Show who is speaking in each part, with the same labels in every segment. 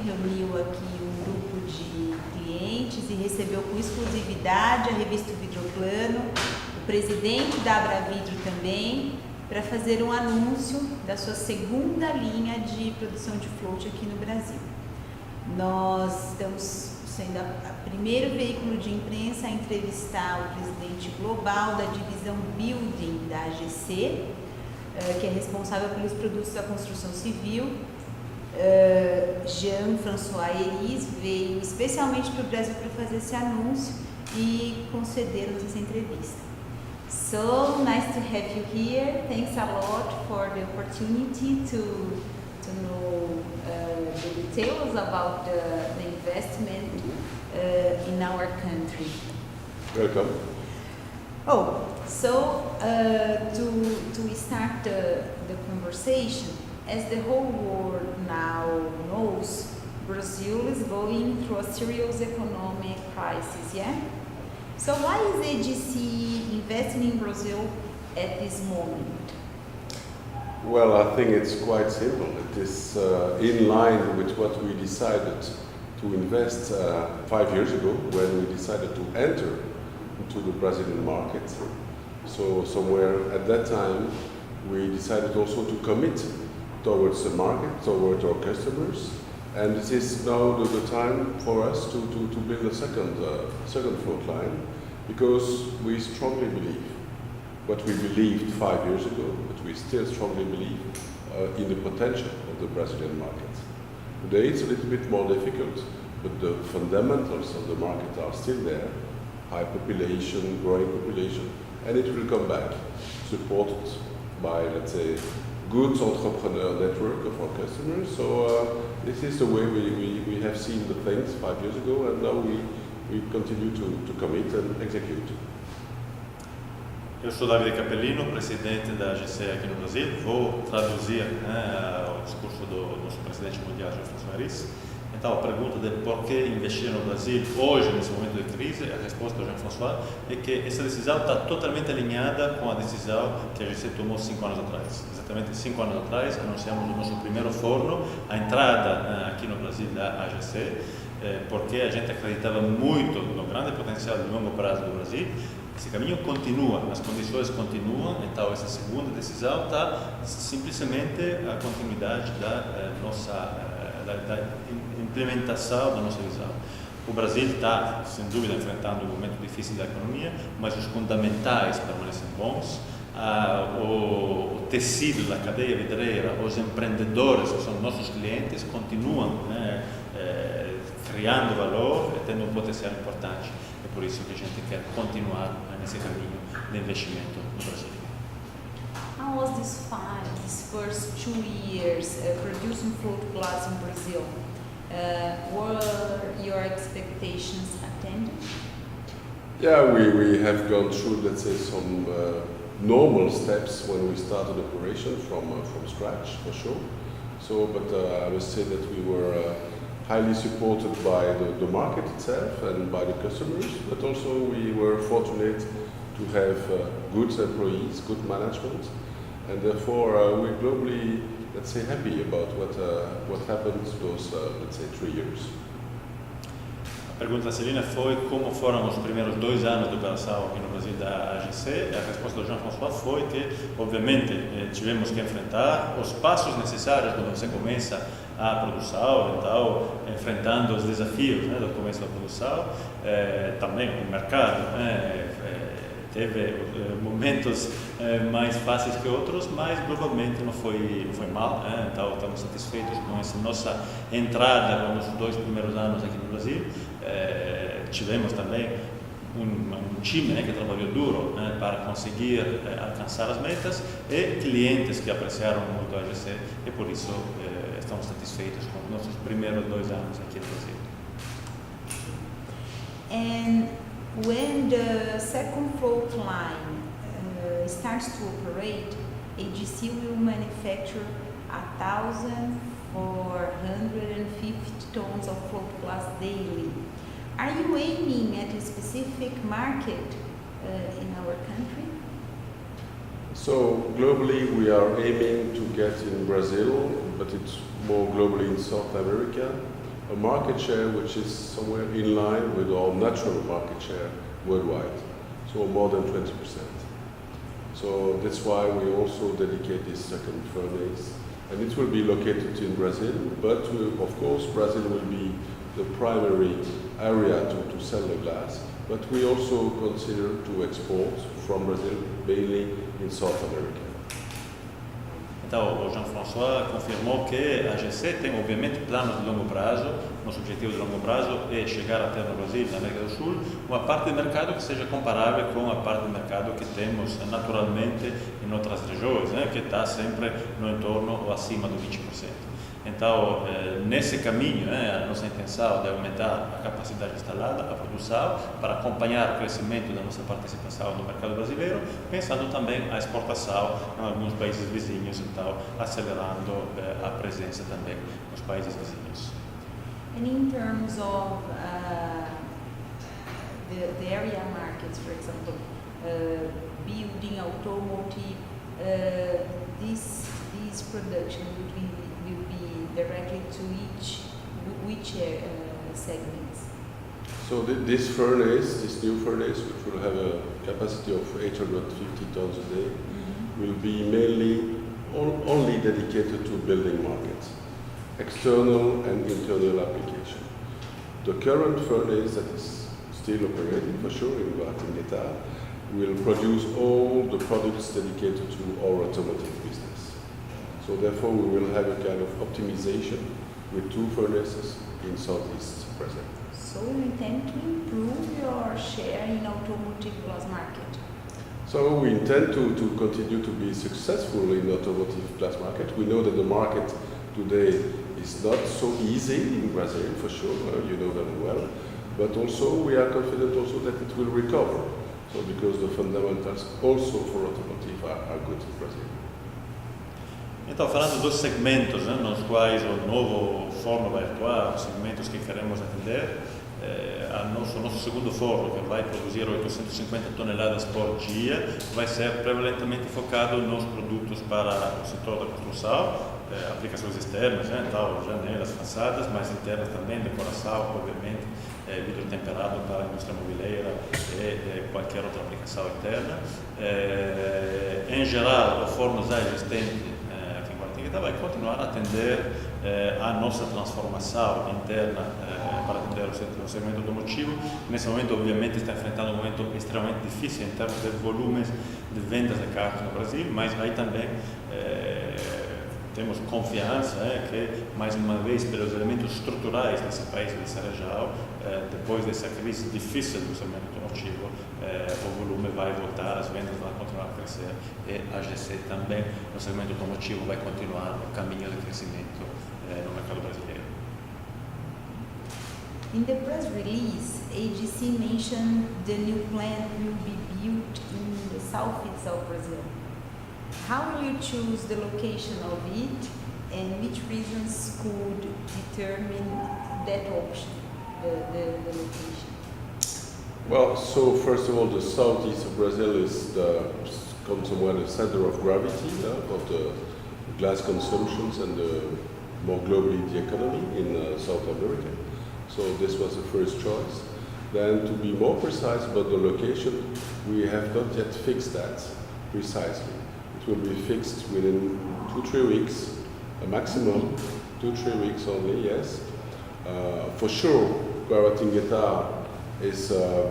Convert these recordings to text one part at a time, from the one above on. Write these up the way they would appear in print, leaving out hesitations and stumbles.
Speaker 1: reuniu aqui um grupo de clientes e recebeu com exclusividade a revista O Vidroplano, o presidente da Abravidro também, para fazer um anúncio da sua segunda linha de produção de float aqui no Brasil. Nós estamos sendo o primeiro veículo de imprensa a entrevistar o presidente global da Divisão Building da AGC, que é responsável pelos produtos da construção civil. Jean-François Heris veio especialmente para o Brasil para fazer esse anúncio e conceder-nos essa entrevista. So nice to have you here. Thanks a lot for the opportunity to know the details about the investment in our country.
Speaker 2: Welcome.
Speaker 1: Oh, so to start the conversation, as the whole world now knows, Brazil is going through a serious economic crisis, yeah? So why is AGC investing in Brazil at this moment?
Speaker 2: Well, I think it's quite simple. It is in line with what we decided to invest 5 years ago when we decided to enter into the Brazilian market. So somewhere at that time we decided also to commit towards the market, towards our customers, and it is now the time for us to build a second float line, because we strongly believe what we believed 5 years ago, but we still strongly believe in the potential of the Brazilian market. Today it's a little bit more difficult, but the fundamentals of the market are still there. High population, growing population, and it will come back, supported by, let's say, good entrepreneur network of our customers. So this is the way we have seen the things 5 years ago, and now we continue to commit and execute.
Speaker 3: Eu sou Davide Cappellino, presidente da AGC aqui no Brasil. Vou traduzir o discurso do nosso presidente mundial, Jean-François Heris. Então, a pergunta de por que investir no Brasil hoje, nesse momento de crise, a resposta do Jean-François é que essa decisão está totalmente alinhada com a decisão que a AGC tomou 5 anos atrás. Exatamente 5 anos atrás, anunciamos o nosso primeiro forno, a entrada aqui no Brasil da AGC, porque a gente acreditava muito no grande potencial de longo prazo do Brasil. Esse caminho continua, as condições continuam, então essa segunda decisão está simplesmente a continuidade da implementação da nossa visão. O Brasil está, sem dúvida, enfrentando um momento difícil da economia, mas os fundamentais permanecem bons. O tecido da cadeia vidreira, os empreendedores, que são nossos clientes, continuam criando valor e tendo um potencial importante. É por isso que a gente quer continuar nesse caminho de investimento no Brasil.
Speaker 1: How was these first 2 years producing float glass in Brazil? Were your expectations attended?
Speaker 2: Yeah, we have gone through, let's say, some normal steps when we started operation from scratch, for sure. So, but I must say that we were highly supported by the market itself and by the customers, but also we were fortunate to have good employees, good management, and therefore we're globally, let's say, happy about what happened those, let's say, 3 years.
Speaker 3: A pergunta da Celina foi como foram os primeiros 2 anos de operação aqui no Brasil da AGC. A resposta do Jean-François foi que, obviamente, tivemos que enfrentar os passos necessários quando você começa a produção, então, enfrentando os desafios do começo da produção. Também o mercado teve momentos mais fáceis que outros, mas globalmente não foi mal. Então, estamos satisfeitos com essa nossa entrada nos 2 primeiros anos aqui no Brasil. Tivemos também um time que trabalhou duro para conseguir alcançar as metas e clientes que apreciaram muito a AGC, e por isso estamos satisfeitos com os nossos primeiros 2 anos aqui no Brasil.
Speaker 1: And when the second float line starts to operate, AGC will manufacture 1,450 tons of float glass daily. Are you aiming at a specific market in our country?
Speaker 2: So globally we are aiming to get in Brazil, but it's more globally in South America, a market share which is somewhere in line with our natural market share worldwide, so more than 20%. So that's why we also dedicate this second furnace, and it will be located in Brazil, but of course Brazil will be the primary area to sell the glass, but we also consider to export from Brazil, mainly in South America.
Speaker 3: Então, o Jean-François confirmou que a AGC tem, obviamente, planos de longo prazo. Nosso objetivo de longo prazo é chegar até no Brasil, na América do Sul, uma parte do mercado que seja comparável com a parte do mercado que temos naturalmente em outras regiões, né, que está sempre no entorno ou acima do 20%. Então, nesse caminho, a nossa intenção é aumentar a capacidade instalada, a produção, para acompanhar o crescimento da nossa participação no mercado brasileiro, pensando também a exportação em alguns países vizinhos, então acelerando a presença também nos países vizinhos.
Speaker 1: And in terms of the area markets, for example, building, automotive, this production will be directly to which segments?
Speaker 2: So this furnace, this new furnace, which will have a capacity of 850 tons a day, will be mainly only dedicated to building markets, external and internal application. The current furnace that is still operating for sure in Guatemala will produce all the products dedicated to our automotive business. So therefore we will have a kind of optimization with two furnaces in Southeast Brazil.
Speaker 1: So you intend to improve your share in automotive glass market?
Speaker 2: So we intend to continue to be successful in automotive glass market. We know that the market today is not so easy in Brazil, for sure, you know very well, but also we are confident also that it will recover. So because the fundamentals also for automotive are good in Brazil.
Speaker 3: Então, falando dos segmentos nos quais o novo forno vai atuar, os segmentos que queremos atender, o nosso segundo forno, que vai produzir 850 toneladas por dia, vai ser prevalentemente focado nos produtos para o setor da construção, aplicações externas, então janelas, façadas, mas internas também, decoração, obviamente, vidro temperado para a indústria mobileira e qualquer outra aplicação interna. Em geral, o forno já existente vai continuar a atender a nossa transformação interna para atender o segmento automotivo. Nesse momento, obviamente, está enfrentando um momento extremamente difícil em termos de volumes de vendas de carros no Brasil, mas aí também temos confiança que, mais uma vez, pelos elementos estruturais desse país, dessa região, depois dessa crise difícil do segmento automotivo, o volume vai voltar, as vendas vão continuar a crescer e a AGC também, no segmento automotivo, vai continuar no caminho de crescimento no mercado brasileiro.
Speaker 1: In the press release, AGC mentioned the new plant will be built in the southeast of Brazil. How will you choose the location of it, and which reasons could determine that option, the location?
Speaker 2: Well, so first of all, the southeast of Brazil is somewhere the center of gravity of the glass consumptions and more globally the economy in South America. So this was the first choice. Then to be more precise about the location, we have not yet fixed that precisely. It will be fixed within 2-3 weeks, a maximum 2-3 weeks only, yes. For sure, Guaratinguetá is a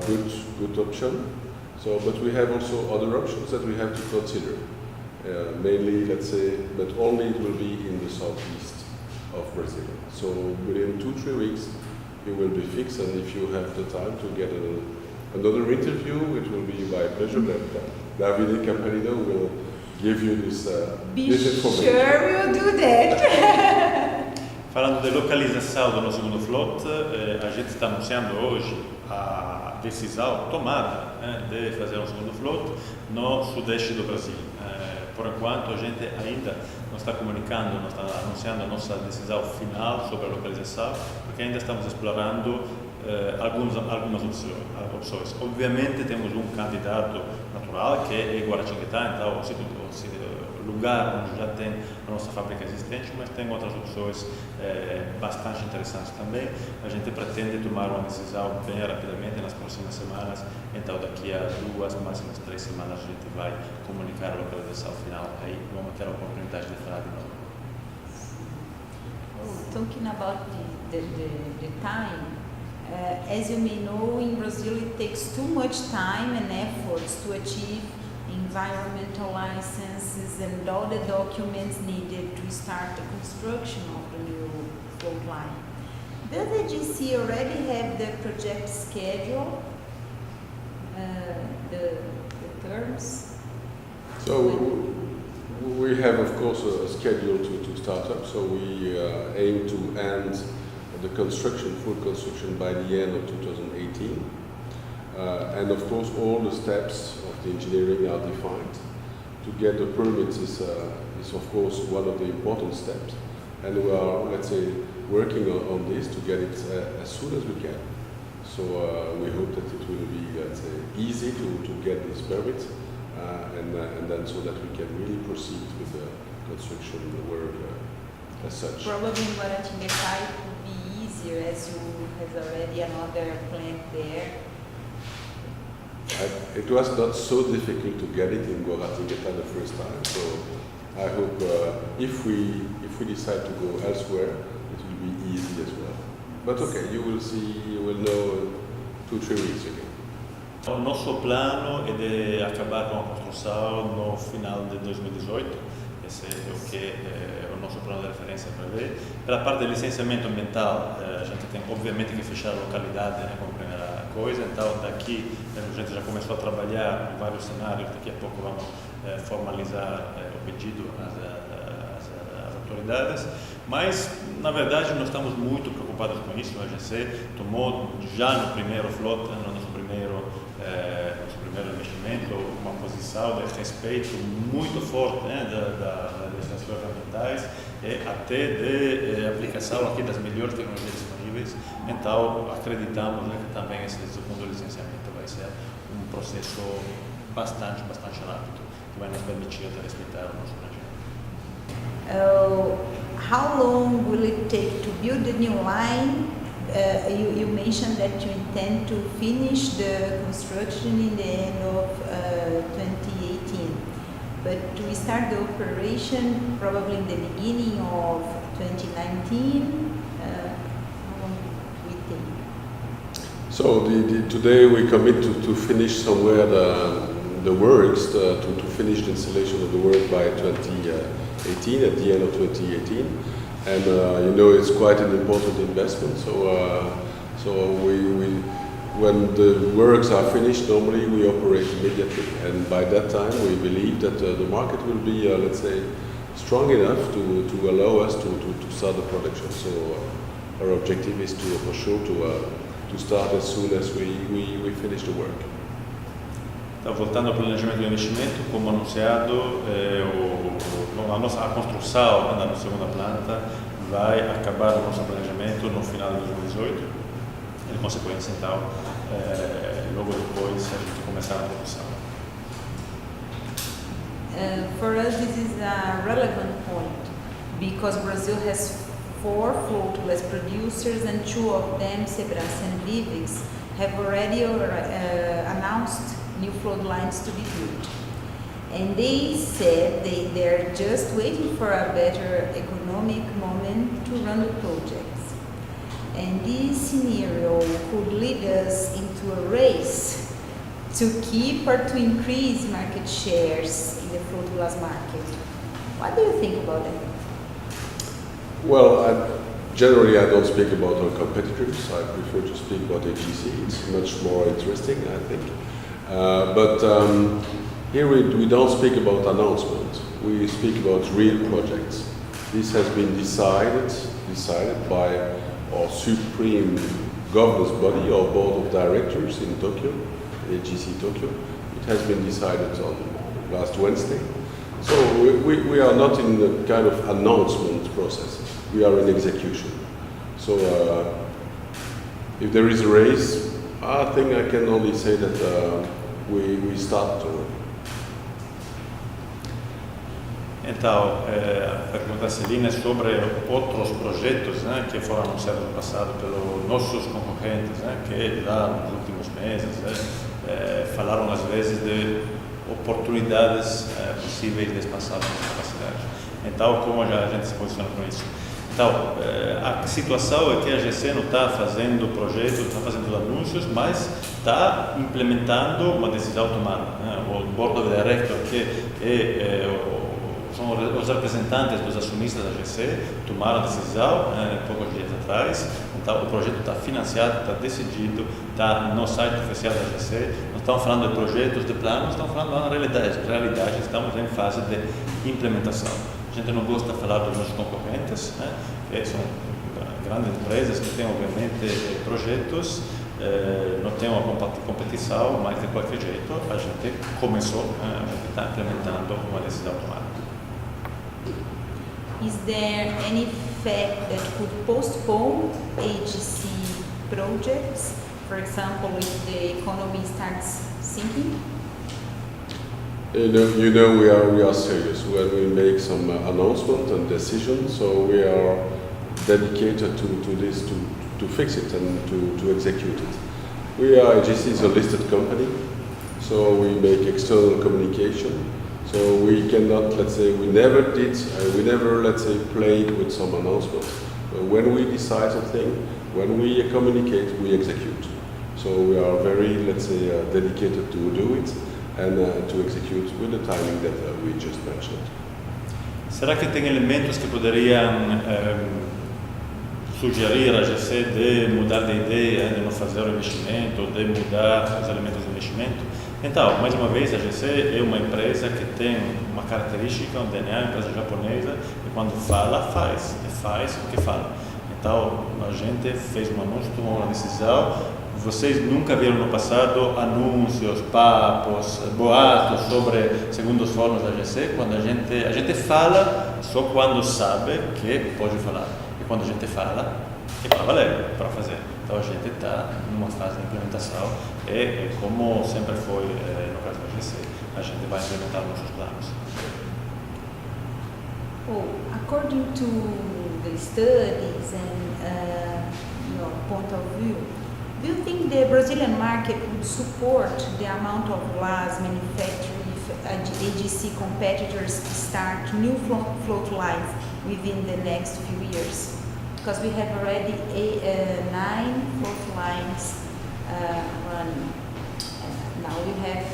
Speaker 2: good option. So, but we have also other options that we have to consider. Mainly, let's say, but only it will be in the southeast of Brazil. So within 2-3 weeks, it will be fixed, and if you have the time to get another interview, it will be my pleasure that Davide Cappellino will give you this information.
Speaker 1: Sure, we'll do that.
Speaker 3: Falando de localização do nosso segundo flote, a gente está anunciando hoje a decisão tomada de fazer um segundo flote no sudeste do Brasil. Por enquanto, a gente ainda não está comunicando, não está anunciando a nossa decisão final sobre a localização, porque ainda estamos explorando algumas opções. Obviamente temos um candidato natural que é Guaratinguetá, então o lugar onde já tem a nossa fábrica existente, mas tem outras opções bastante interessantes também. A gente pretende tomar uma decisão bem rapidamente nas próximas semanas, então daqui a 2, máximas 3 semanas a gente vai comunicar a localização final, aí vamos ter a oportunidade de falar de novo.
Speaker 1: Talking about the time, as you may know, in Brazil it takes too much time and efforts to achieve environmental licenses and all the documents needed to start the construction of the new float line. Does the AGC already have the project schedule, the terms?
Speaker 2: So we have, of course, a schedule to start up. So we aim to end the construction, full construction, by the end of 2018. And of course, all the steps of the engineering are defined. To get the permits is of course one of the important steps. And we are, let's say, working on this to get it as soon as we can. So we hope that it will be, let's say, easy to get this permit. And then so that we can really proceed with the construction work as such.
Speaker 1: Probably in Guaratinguetá it would be easier as you have already another plant there.
Speaker 2: It was not so difficult to get it in Guaratinguetá the first time, so I hope if we decide to go elsewhere, it will be easy as well. But okay, you will see, you will know 2-3 weeks again.
Speaker 3: O nosso plano é de acabar com a construção no final de 2018. Esse é o que é o nosso plano de referência para ver. Pela parte de licenciamento ambiental, a gente tem obviamente que fechar a localidade, né, como primeira coisa. Então, daqui a gente já começou a trabalhar em vários cenários. Daqui a pouco vamos formalizar o pedido às autoridades. Mas, na verdade, nós estamos muito preocupados com isso. A AGC tomou já no primeiro flota, no nosso primeiro investimento, uma posição de respeito muito forte, né, das legislações ambientais e até de aplicação aqui das melhores tecnologias disponíveis. Então, acreditamos, né, que também esse segundo licenciamento vai ser um processo bastante rápido, que vai nos permitir até respeitar o nosso projeto.
Speaker 1: How long will it take to build the new line? You mentioned that you intend to finish the construction in the end of 2018, but to start the operation probably in the beginning of 2019. How long will it take?
Speaker 2: So today we commit to finish somewhere the works, to finish the installation of the work by 2018, at the end of 2018. And it's quite an important investment. So when the works are finished, normally we operate immediately. And by that time, we believe that the market will be, let's say, strong enough to allow us to start the production. So our objective is for sure to start as soon as we finish the work.
Speaker 3: Então, voltando ao planejamento do investimento, como anunciado, a construção da segunda planta vai acabar o nosso planejamento no final de 2018. Em consequência, então, logo depois a gente começar a produção.
Speaker 1: For us, this is a relevant point because Brazil has 4 floatless producers and 2 of them, Sebras and Vidros, have already announced new float lines to be built. And they said they're just waiting for a better economic moment to run the projects. And this scenario could lead us into a race to keep or to increase market shares in the float glass market. What do you think about that?
Speaker 2: Well, generally I don't speak about our competitors. I prefer to speak about AGC. It's much more interesting, I think. But here we don't speak about announcements. We speak about real projects. This has been decided by our supreme governance body, our board of directors in Tokyo, AGC Tokyo. It has been decided on last Wednesday. So we are not in the kind of announcement process. We are in execution. So if there is a race, I think I can only say that we start to.
Speaker 3: Então, a pergunta da Celina é sobre outros projetos, né, que foram anunciados no passado pelos nossos concorrentes, né, que lá nos últimos meses falaram às vezes de oportunidades possíveis de expansão das capacidades. Então, como a gente se posiciona com isso? Então, a situação é que a AGC não está fazendo projetos, está fazendo anúncios, mas está implementando uma decisão tomada. Né? O Board of Directors, que são os representantes dos acionistas da AGC, tomaram a decisão poucos dias atrás. Então, o projeto está financiado, está decidido, está no site oficial da AGC. Não estamos falando de projetos, de planos, estamos falando de realidade. Estamos em fase de implementação. A gente não gosta de falar dos nossos concorrentes, né, que são grandes empresas que têm, obviamente, projetos, não tem uma competição, mas de qualquer jeito a gente começou, a gente está implementando uma decisão tomada.
Speaker 1: Is there any fact that could postpone AGC projects? For example, if the economy starts sinking?
Speaker 2: You know we are serious when we make some announcement and decisions, so we are dedicated to this, to fix it and to execute it. AGC is a listed company, so we make external communication. So we cannot, let's say, we never, let's say, played with some announcements. When we decide something, when we communicate, we execute. So we are very, let's say, dedicated to do it and to execute with the timing that we just mentioned.
Speaker 3: Será que tem elementos que poderiam sugerir a AGC de mudar de ideia, de não fazer o investimento, de mudar os elementos do investimento? Então, mais uma vez, a AGC é uma empresa que tem uma característica, um DNA, uma empresa japonesa, e quando fala, faz, e faz o que fala. Então, a gente fez um anúncio, tomou uma decisão. Vocês nunca viram no passado anúncios, papos, boatos sobre segundos fornos da AGC, quando a gente fala só quando sabe que pode falar. E quando a gente fala, é para valer, para fazer. Então a gente está numa fase de implementação e como sempre foi no caso da AGC, a gente vai implementar nossos planos.
Speaker 1: Oh, according to the studies and your point of view, do you think the Brazilian market would support the amount of glass manufactured if AGC competitors start new float lines within the next few years? Because we have already 9 float lines running. Now we have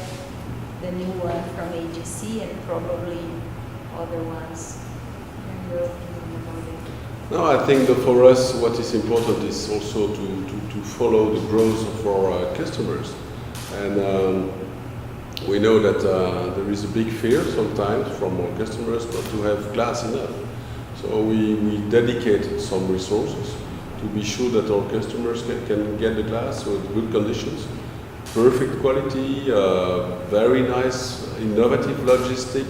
Speaker 1: the new one from AGC and probably other ones.
Speaker 2: No, I think that for us what is important is also to follow the growth of our customers. And we know that there is a big fear sometimes from our customers not to have glass enough. So we dedicated some resources to be sure that our customers can get the glass with good conditions, perfect quality, very nice, innovative logistic,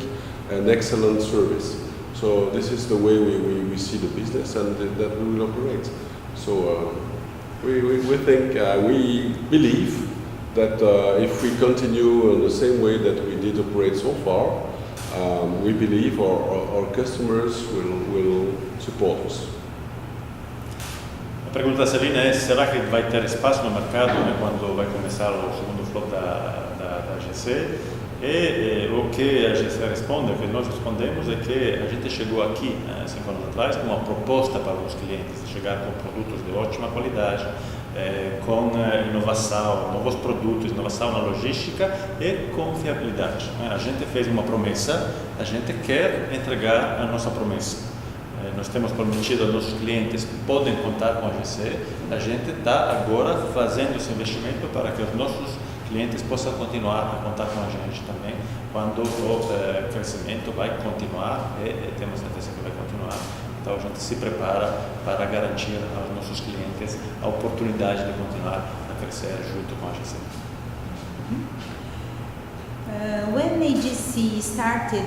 Speaker 2: and excellent service. So this is the way we see the business and that we will operate. So we think, we believe that if we continue in the same way that we did operate so far, we believe our customers will support us.
Speaker 3: A pergunta da Celina é: será que vai ter espaço no mercado, né, quando vai começar o segundo flow da AGC? E o que a AGC responde, o que nós respondemos é que a gente chegou aqui 5 anos atrás com uma proposta para os clientes, chegar com produtos de ótima qualidade, com inovação, novos produtos, inovação na logística e confiabilidade. A gente fez uma promessa, a gente quer entregar a nossa promessa. Nós temos prometido aos nossos clientes que podem contar com a AGC, a gente está agora fazendo esse investimento para que os nossos clientes possam continuar a contar com a gente também, quando o crescimento vai continuar e temos certeza que vai continuar. Então a gente se prepara para garantir aos nossos clientes a oportunidade de continuar a crescer junto com a AGC.
Speaker 1: When AGC started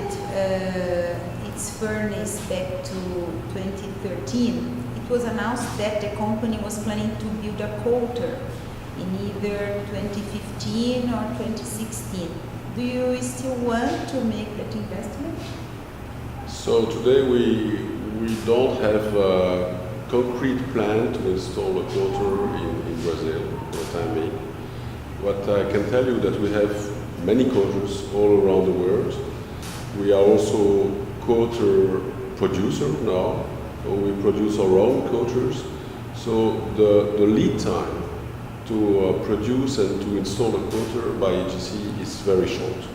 Speaker 1: its furnace back to 2013, it was announced that the company was planning to build a coater in either 2015 or 2016. Do you still want to make that investment?
Speaker 2: So today we don't have a concrete plan to install a coater in Brazil for the time being. What I can tell you that we have many coaters all around the world. We are also coater producer now, so we produce our own coaters. So the lead time to produce and to install a coater by AGC is very short.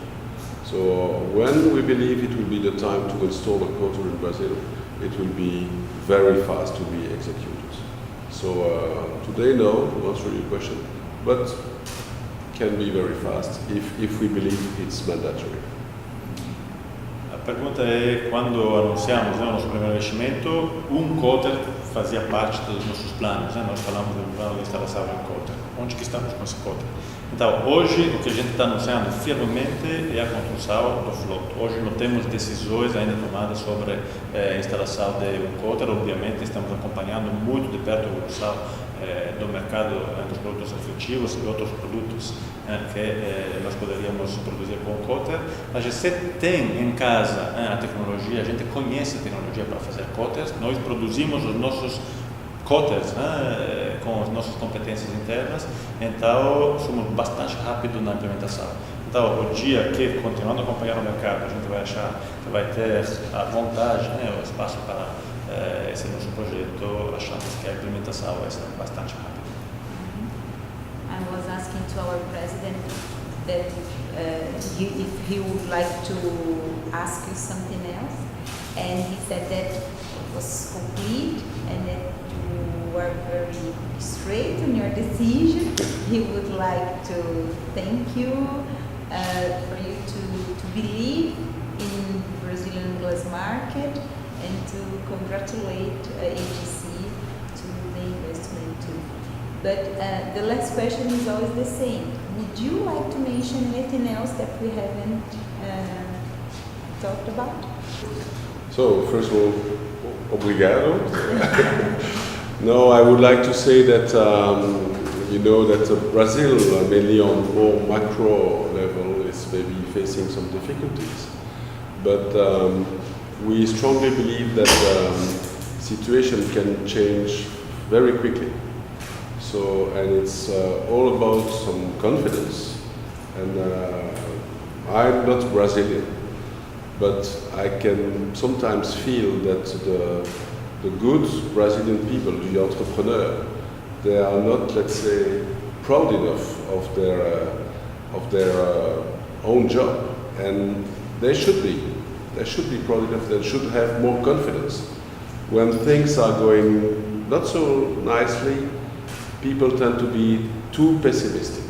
Speaker 2: So when we believe it will be the time to install a coater in Brazil, it will be very fast to be executed. So today, no, to answer your question, but can be very fast if we believe it's mandatory.
Speaker 3: A pergunta é, quando anunciamos o nosso primeiro investimento, coater fazia parte dos nossos planos. Nós falamos do plano de instalação de coater. Onde que estamos com esse coater? Então, hoje, o que a gente está anunciando firmemente é a construção do float. Hoje não temos decisões ainda tomadas sobre a instalação de coater. Obviamente, estamos acompanhando muito de perto a evolução do mercado dos produtos refletivos e outros produtos que nós poderíamos produzir com o coater. A AGC tem em casa a tecnologia, a gente conhece a tecnologia para fazer coaters. Nós produzimos os nossos coaters com as nossas competências internas, então somos bastante rápidos na implementação. Então, o dia que, continuando a acompanhar o mercado, a gente vai achar que vai ter a vontade, o espaço para esse nosso projeto, achamos que a implementação vai ser bastante rápida.
Speaker 1: I was asking to our president that if he would like to ask you something else, and he said that it was complete and that you were very straight in your decision. He would like to thank you for you to believe in Brazilian glass market and to congratulate AGC to the investment too. But the last question is always the same. Would you like to mention anything else that we haven't talked about?
Speaker 2: So, first of all, obrigado. No, I would like to say that you know that Brazil, mainly on more macro level, is maybe facing some difficulties. But we strongly believe that situation can change very quickly. So, and it's all about some confidence. And I'm not Brazilian, but I can sometimes feel that the good Brazilian people, the entrepreneurs, they are not, let's say, proud enough of their own job, and they should be. They should be proud enough. They should have more confidence. When things are going not so nicely, people tend to be too pessimistic.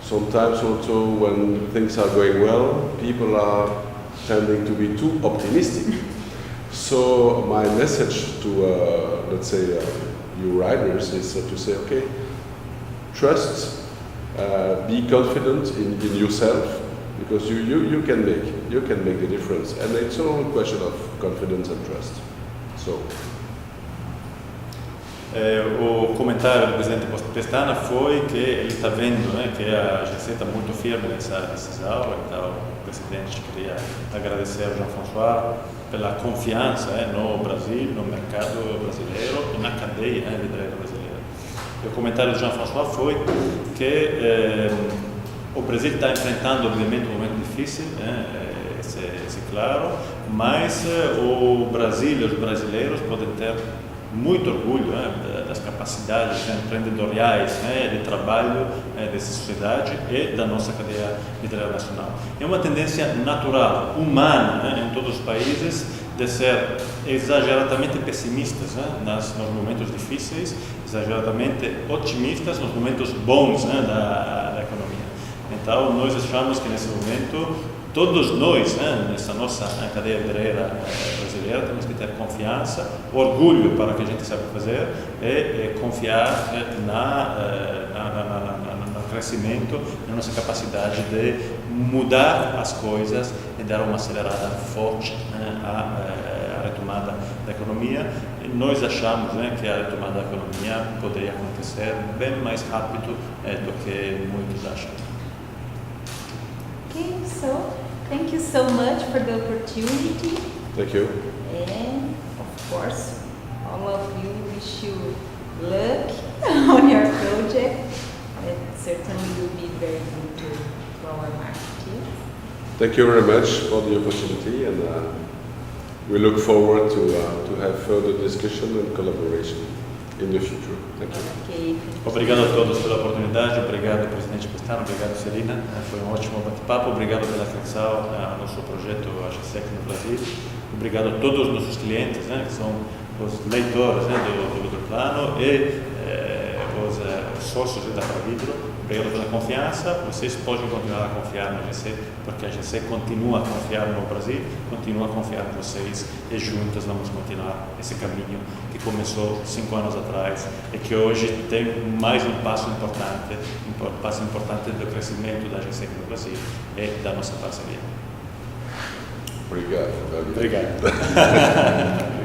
Speaker 2: Sometimes also when things are going well, people are tending to be too optimistic. So my message to, let's say, you riders is to say, okay, trust, be confident in yourself, because you can make the difference, and it's all a question of confidence and trust. So.
Speaker 3: O comentário do presidente Pestana foi que ele está vendo que a AGC está muito firme nessa decisão. Então, o presidente queria agradecer ao Jean-François pela confiança no Brasil, no mercado brasileiro e na cadeia vidreira brasileira. E o comentário do Jean-François foi que o Brasil está enfrentando, obviamente, um momento difícil, isso é claro, mas o Brasil e os brasileiros podem ter muito orgulho das capacidades empreendedoriais, de trabalho dessa sociedade e da nossa cadeia vidreira nacional. É uma tendência natural, humana, em todos os países, de ser exageradamente pessimistas nos momentos difíceis, exageradamente otimistas nos momentos bons da economia. Então, nós achamos que nesse momento todos nós, nessa nossa cadeia vidreira brasileira, temos que ter confiança, orgulho para o que a gente sabe fazer e confiar no crescimento, na nossa capacidade de mudar as coisas e dar uma acelerada forte à retomada da economia. nós achamos, né, que a retomada da economia poderia acontecer bem mais rápido do que muitos acham.
Speaker 1: Okay, so thank you so much for the opportunity.
Speaker 2: Thank you.
Speaker 1: And of course, all of you wish you luck on your project. It certainly will be very good to our market here.
Speaker 2: Thank you very much for the opportunity, and we look forward to have further discussion and collaboration in the future. Thank you.
Speaker 1: Okay.
Speaker 3: Obrigado a todos pela oportunidade, obrigado presidente Pestano, obrigado Celina, foi um ótimo bate-papo, obrigado pela atenção ao nosso projeto AGC aqui no Brasil, obrigado a todos os nossos clientes, né, que são os leitores, né, do Vidroplano e os sócios da Abravidro. Obrigado pela confiança, vocês podem continuar a confiar no AGC, porque a AGC continua a confiar no Brasil, continua a confiar em vocês e juntos vamos continuar esse caminho que começou 5 anos atrás e que hoje tem mais um passo importante do crescimento da AGC no Brasil e da nossa parceria.
Speaker 2: Obrigado.
Speaker 3: Obrigado.